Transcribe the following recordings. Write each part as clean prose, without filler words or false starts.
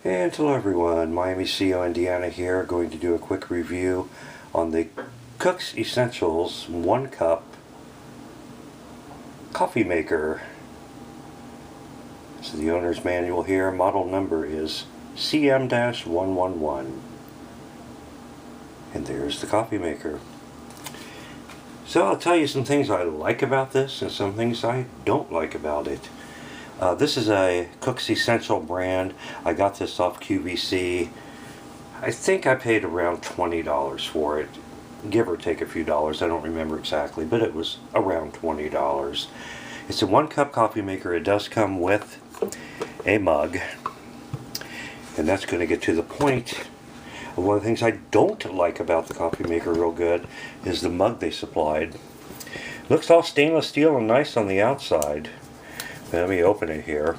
And hello everyone, Miami CEO Indiana here, going to do a quick review on the Cook's Essentials 1 cup coffee maker. This is the owner's manual here. Model number is CM-111. And there's the coffee maker. So I'll tell you some things I like about this and some things I don't like about it. This is a Cook's Essential brand. I got this off QVC. I think I paid around $20 for it, give or take a few dollars. I don't remember exactly, but it was around $20. It's a 1 cup coffee maker. It does come with a mug, and that's going to get to the point. One of the things I don't like about the coffee maker real good is the mug they supplied. Looks all stainless steel and nice on the outside. Let me open it here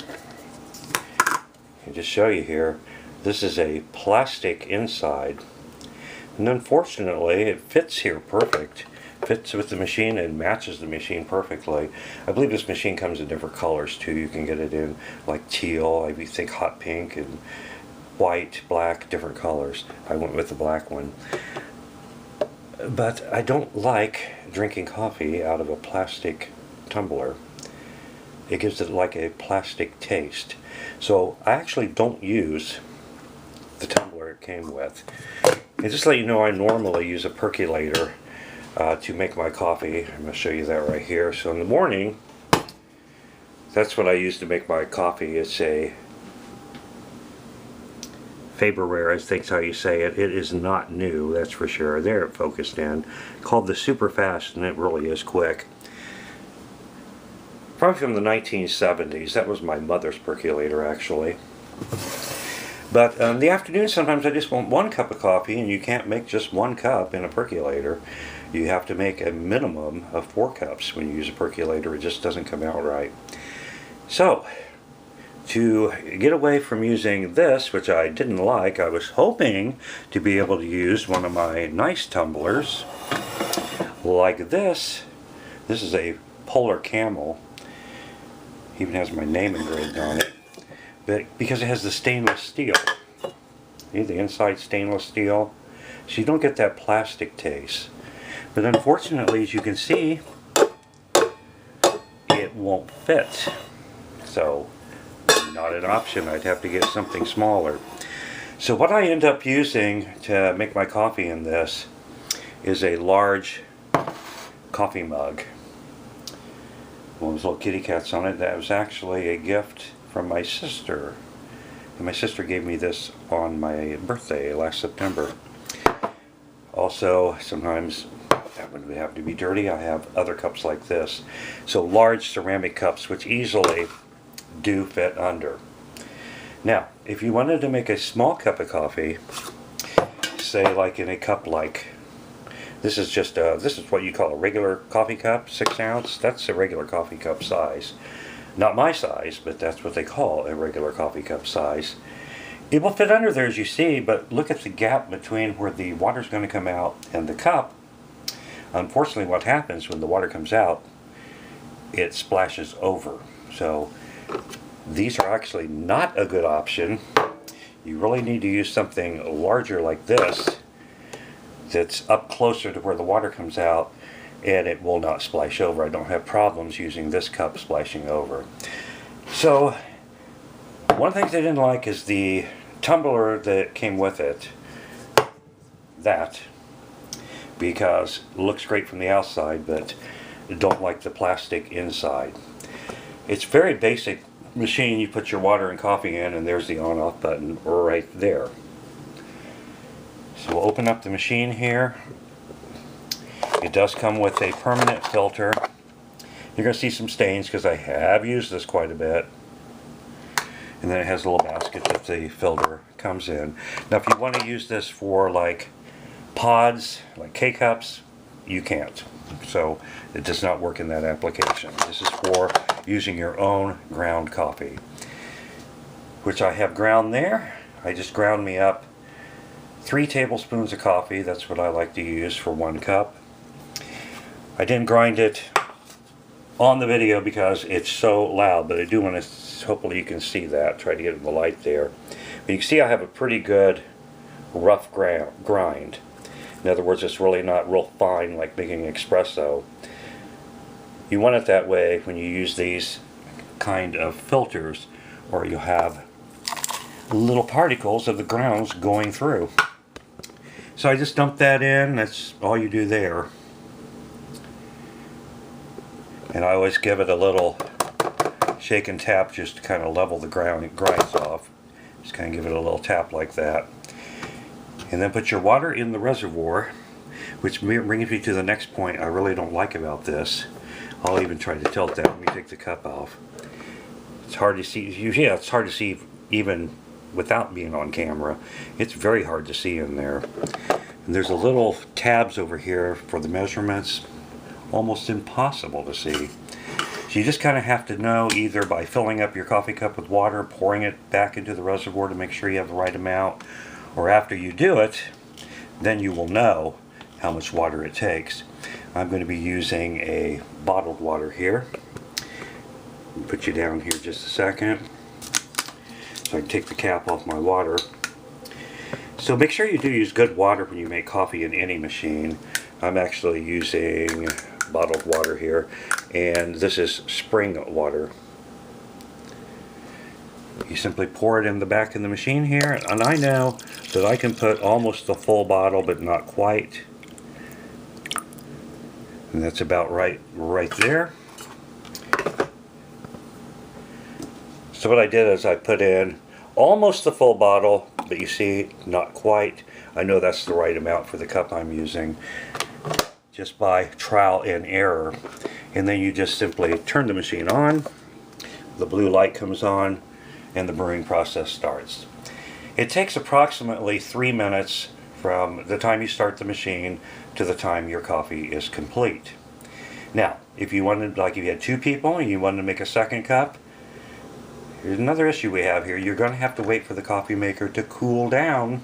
and just show you here. This is a plastic inside, and unfortunately it fits here perfect. Fits with the machine and matches the machine perfectly. I believe this machine comes in different colors too. You can get it in like teal, I think hot pink, and white, black, different colors. I went with the black one. But I don't like drinking coffee out of a plastic tumbler. It gives it like a plastic taste. So I actually don't use the tumbler it came with. And just to let you know, I normally use a percolator to make my coffee. I'm going to show you that right here. So in the morning, that's what I use to make my coffee. It's a Faber-Rare, I think's how you say it. It is not new, that's for sure. There it focused in. Called the Super Fast, and it really is quick. Probably from the 1970s. That was my mother's percolator, actually. But in the afternoon, sometimes I just want 1 cup of coffee, and you can't make just 1 cup in a percolator. You have to make a minimum of 4 cups when you use a percolator. It just doesn't come out right. So, to get away from using this, which I didn't like, I was hoping to be able to use one of my nice tumblers like this. This is a Polar Camel. Even has my name engraved on it, but because it has the stainless steel, the inside stainless steel, so you don't get that plastic taste. But unfortunately, as you can see, it won't fit. So not an option. I'd have to get something smaller. So what I end up using to make my coffee in this is a large coffee mug. One of those little kitty cats on it. That was actually a gift from my sister. And my sister gave me this on my birthday last September. Also, sometimes that wouldn't have to be dirty. I have other cups like this. So large ceramic cups which easily do fit under. Now, if you wanted to make a small cup of coffee, say like in a cup like this is just this is what you call a regular coffee cup, 6 ounce. That's a regular coffee cup size. Not my size, but that's what they call a regular coffee cup size. It will fit under there as you see, but look at the gap between where the water's going to come out and the cup. Unfortunately, what happens when the water comes out, it splashes over. So these are actually not a good option. You really need to use something larger like this that's up closer to where the water comes out, and it will not splash over. I don't have problems using this cup splashing over. So one of the things I didn't like is the tumbler that came with it. That, because it looks great from the outside, but don't like the plastic inside. It's very basic machine. You put your water and coffee in, and there's the on-off button right there. So we'll open up the machine here. It does come with a permanent filter. You're going to see some stains because I have used this quite a bit. And then it has a little basket that the filter comes in. Now if you want to use this for like pods, like K-cups, you can't. So it does not work in that application. This is for using your own ground coffee, which I have ground there. I just ground me up 3 tablespoons of coffee. That's what I like to use for 1 cup. I didn't grind it on the video because it's so loud, but I do want to, hopefully you can see that, try to get in the light there. You can see I have a pretty good rough grind. In other words, it's really not real fine like making espresso. You want it that way when you use these kind of filters, or you'll have little particles of the grounds going through. So I just dump that in. That's all you do there. And I always give it a little shake and tap just to kind of level the grinds off. Just kind of give it a little tap like that. And then put your water in the reservoir, which brings me to the next point I really don't like about this. I'll even try to tilt that. Let me take the cup off. It's hard to see. Yeah, it's hard to see even without being on camera. It's very hard to see in there. And there's a little tabs over here for the measurements. Almost impossible to see. So you just kind of have to know, either by filling up your coffee cup with water, pouring it back into the reservoir to make sure you have the right amount, or after you do it, then you will know how much water it takes. I'm going to be using a bottled water here. I'll put you down here just a second so I can take the cap off my water. So make sure you do use good water when you make coffee in any machine. I'm actually using bottled water here, and this is spring water. You simply pour it in the back of the machine here, and I know that I can put almost the full bottle, but not quite. And that's about right there. So what I did is I put in almost the full bottle, but you see, not quite. I know that's the right amount for the cup I'm using, just by trial and error. And then you just simply turn the machine on, the blue light comes on, and the brewing process starts. It takes approximately 3 minutes from the time you start the machine to the time your coffee is complete. Now, if you wanted, like if you had 2 people and you wanted to make a second cup, here's another issue we have here. You're going to have to wait for the coffee maker to cool down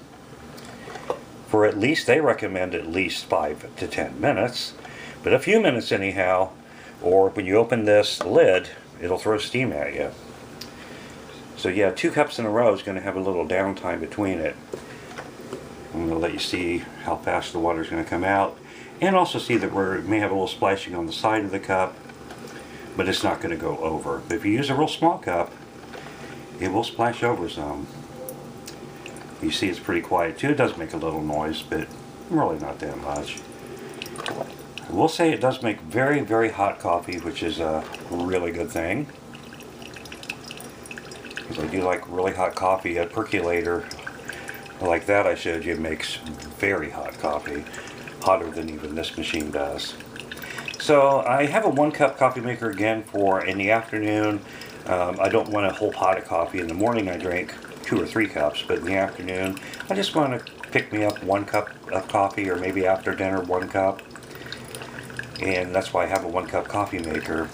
for at least, they recommend at least 5 to 10 minutes, but a few minutes anyhow, or when you open this lid, it'll throw steam at you. So yeah, 2 cups in a row is going to have a little downtime between it. I'm going to let you see how fast the water is going to come out, and also see that we may have a little splashing on the side of the cup, but it's not going to go over. But if you use a real small cup, it will splash over some. You see it's pretty quiet too. It does make a little noise, but really not that much. I will say it does make very, very hot coffee, which is a really good thing. Because I do like really hot coffee. A percolator like that I showed you makes very hot coffee. Hotter than even this machine does. So I have a 1 cup coffee maker again for in the afternoon. I don't want a whole pot of coffee. In the morning I drink 2 or 3 cups, but in the afternoon I just want to pick me up 1 cup of coffee, or maybe after dinner 1 cup. And that's why I have a 1 cup coffee maker.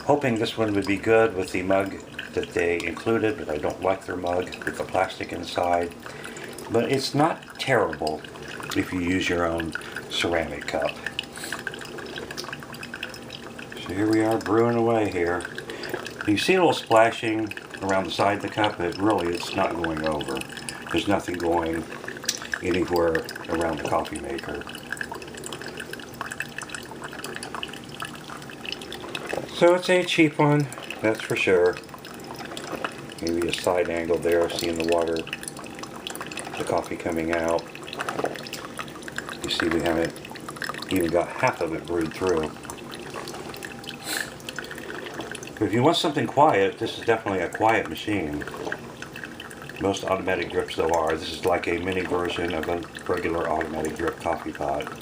Hoping this one would be good with the mug that they included, but I don't like their mug with the plastic inside. But it's not terrible if you use your own ceramic cup. So here we are brewing away here. You see a little splashing around the side of the cup, but really it's not going over. There's nothing going anywhere around the coffee maker. So it's a cheap one, that's for sure. Maybe a side angle there, seeing the water, the coffee coming out. You see we haven't even got half of it brewed through. But if you want something quiet, this is definitely a quiet machine. Most automatic drips though are. This is like a mini version of a regular automatic drip coffee pot.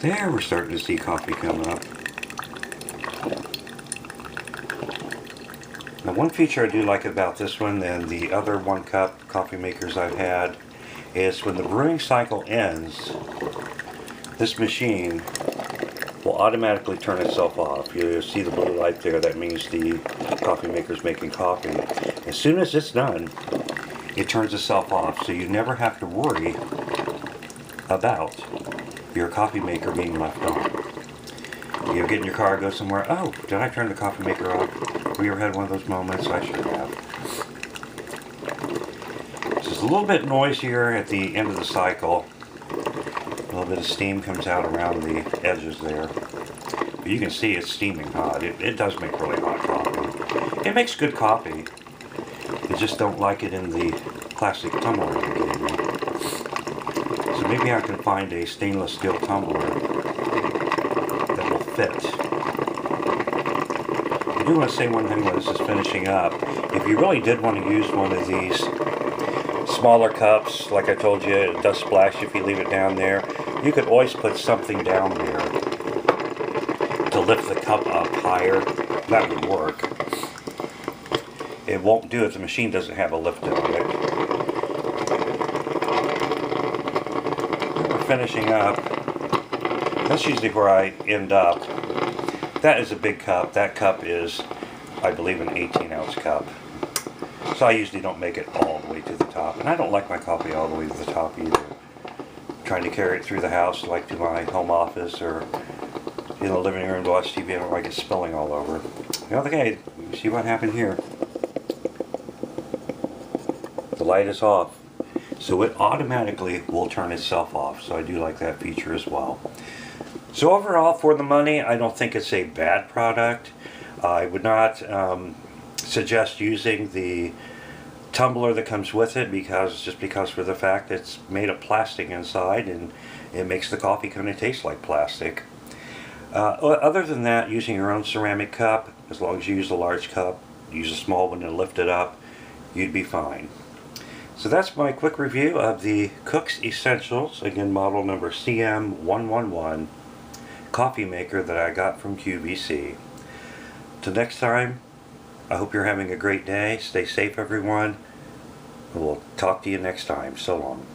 There, we're starting to see coffee come up. Now, one feature I do like about this one and the other 1 cup coffee makers I've had is when the brewing cycle ends, this machine will automatically turn itself off. You see the blue light there, that means the coffee maker's making coffee. As soon as it's done, it turns itself off, so you never have to worry about your coffee maker being left on. You get in your car, go somewhere, oh, did I turn the coffee maker off? Have you ever had one of those moments? I sure have. It's just a little bit noisier at the end of the cycle. A little bit of steam comes out around the edges there. But you can see it's steaming hot. It does make really hot coffee. It makes good coffee. You just don't like it in the plastic tumbler you gave me. So maybe I can find a stainless steel tumbler that will fit. I do want to say one thing while this is finishing up. If you really did want to use one of these smaller cups, like I told you, it does splash if you leave it down there. You could always put something down there to lift the cup up higher. That would work. It won't do it. The machine doesn't have a lift on it. We're finishing up. That's usually where I end up. That is a big cup. That cup is, I believe, an 18-ounce cup. So I usually don't make it all the way to the top. And I don't like my coffee all the way to the top either. Trying to carry it through the house, like to my home office or in the living room to watch TV, I don't like it spilling all over. Okay, see what happened here. The light is off, so it automatically will turn itself off. So I do like that feature as well. So overall, for the money, I don't think it's a bad product. I would not suggest using the tumbler that comes with it because for the fact it's made of plastic inside and it makes the coffee kind of taste like plastic. Other than that, using your own ceramic cup, as long as you use a large cup, use a small one and lift it up, you'd be fine. So that's my quick review of the Cook's Essentials, again model number CM111 coffee maker that I got from QVC. Till next time, I hope you're having a great day. Stay safe, everyone. We'll talk to you next time. So long.